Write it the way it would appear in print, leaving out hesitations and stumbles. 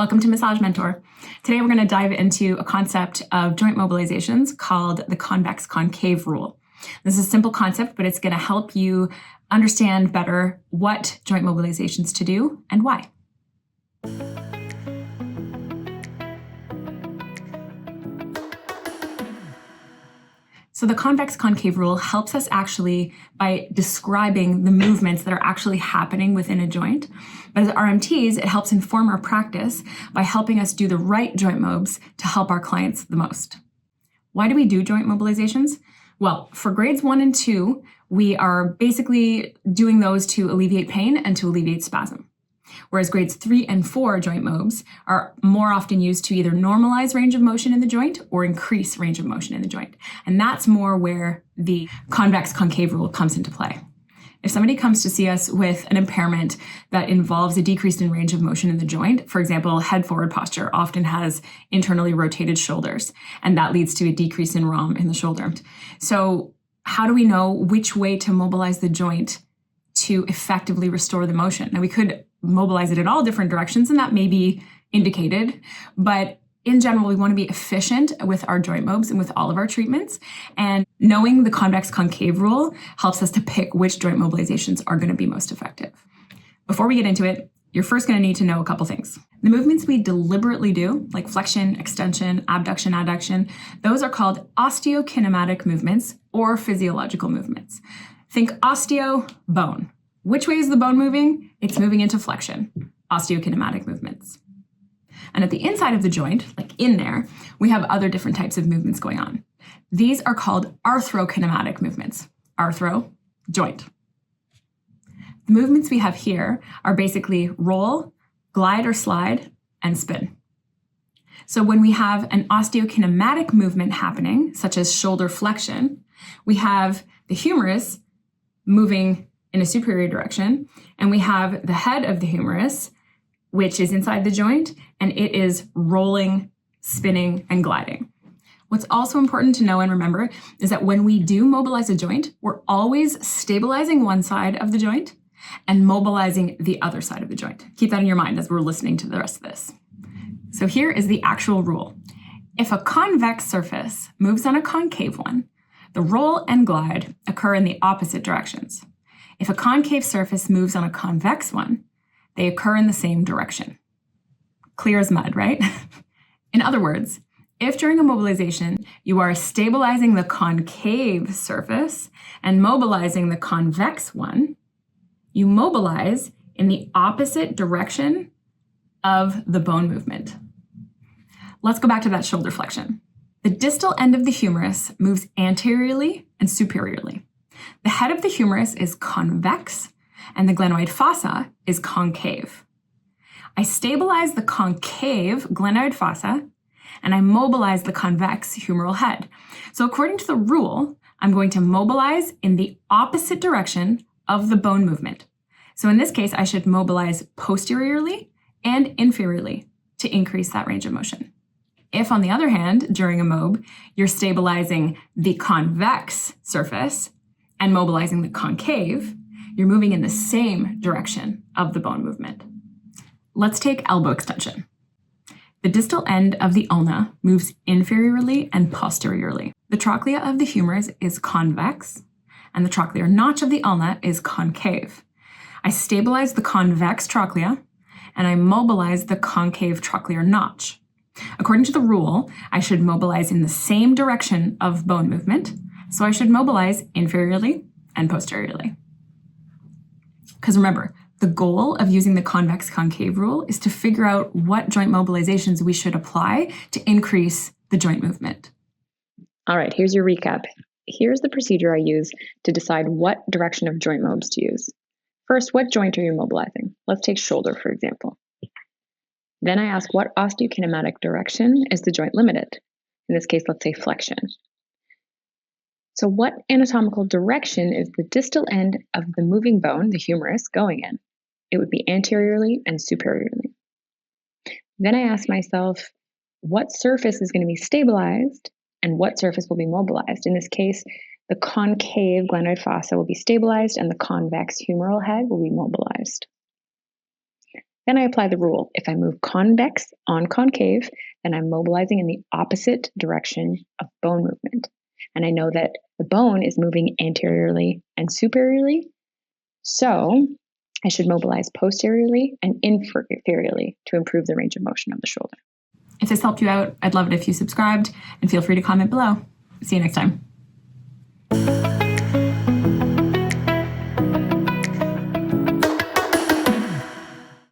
Welcome to Massage Mentor. Today we're going to dive into a concept of joint mobilizations called the convex concave rule. This is a simple concept, but it's going to help you understand better what joint mobilizations to do and why. So the convex concave rule helps us actually by describing the movements that are actually happening within a joint. But as RMTs, it helps inform our practice by helping us do the right joint mobs to help our clients the most. Why do we do joint mobilizations? Well, for grades 1 and 2, we are basically doing those to alleviate pain and to alleviate spasm. Whereas grades 3 and 4 joint mobs are more often used to either normalize range of motion in the joint or increase range of motion in the joint. And that's more where the convex concave rule comes into play. If somebody comes to see us with an impairment that involves a decrease in range of motion in the joint, for example, head forward posture often has internally rotated shoulders, and that leads to a decrease in ROM in the shoulder. So how do we know which way to mobilize the joint to effectively restore the motion? Now, we could mobilize it in all different directions, and that may be indicated, but in general, we want to be efficient with our joint mobs and with all of our treatments. And knowing the convex concave rule helps us to pick which joint mobilizations are going to be most effective. Before we get into it, you're first going to need to know a couple things. The movements we deliberately do, like flexion, extension, abduction, adduction, those are called osteokinematic movements or physiological movements. Think osteo, bone. Which way is the bone moving? It's moving into flexion, osteokinematic movements. And at the inside of the joint, like in there, we have other different types of movements going on. These are called arthrokinetic movements. Arthro, joint. The movements we have here are basically roll, glide or slide, and spin. So when we have an osteokinematic movement happening, such as shoulder flexion, we have the humerus moving in a superior direction, and we have the head of the humerus, which is inside the joint, and it is rolling, spinning, and gliding. What's also important to know and remember is that when we do mobilize a joint, we're always stabilizing one side of the joint and mobilizing the other side of the joint. Keep that in your mind as we're listening to the rest of this. So here is the actual rule. If a convex surface moves on a concave one, the roll and glide occur in the opposite directions. If a concave surface moves on a convex one, they occur in the same direction. Clear as mud, right? In other words, if during a mobilization you are stabilizing the concave surface and mobilizing the convex one, you mobilize in the opposite direction of the bone movement. Let's go back to that shoulder flexion. The distal end of the humerus moves anteriorly and superiorly. The head of the humerus is convex, and the glenoid fossa is concave. I stabilize the concave glenoid fossa, and I mobilize the convex humeral head. So according to the rule, I'm going to mobilize in the opposite direction of the bone movement. So in this case, I should mobilize posteriorly and inferiorly to increase that range of motion. If, on the other hand, during a mob, you're stabilizing the convex surface and mobilizing the concave, you're moving in the same direction of the bone movement. Let's take elbow extension. The distal end of the ulna moves inferiorly and posteriorly. The trochlea of the humerus is convex, and the trochlear notch of the ulna is concave. I stabilize the convex trochlea, and I mobilize the concave trochlear notch. According to the rule, I should mobilize in the same direction of bone movement, so I should mobilize inferiorly and posteriorly. Because remember, the goal of using the convex concave rule is to figure out what joint mobilizations we should apply to increase the joint movement. All right, here's your recap. Here's the procedure I use to decide what direction of joint mobs to use. First, what joint are you mobilizing? Let's take shoulder, for example. Then I ask what osteokinematic direction is the joint limited? In this case, let's say flexion. So what anatomical direction is the distal end of the moving bone, the humerus, going in? It would be anteriorly and superiorly. Then I ask myself, what surface is going to be stabilized and what surface will be mobilized? In this case, the concave glenoid fossa will be stabilized and the convex humeral head will be mobilized. Then I apply the rule. If I move convex on concave, then I'm mobilizing in the opposite direction of bone movement. And I know that the bone is moving anteriorly and superiorly, so I should mobilize posteriorly and inferiorly to improve the range of motion of the shoulder. If this helped you out, I'd love it if you subscribed, and feel free to comment below. See you next time.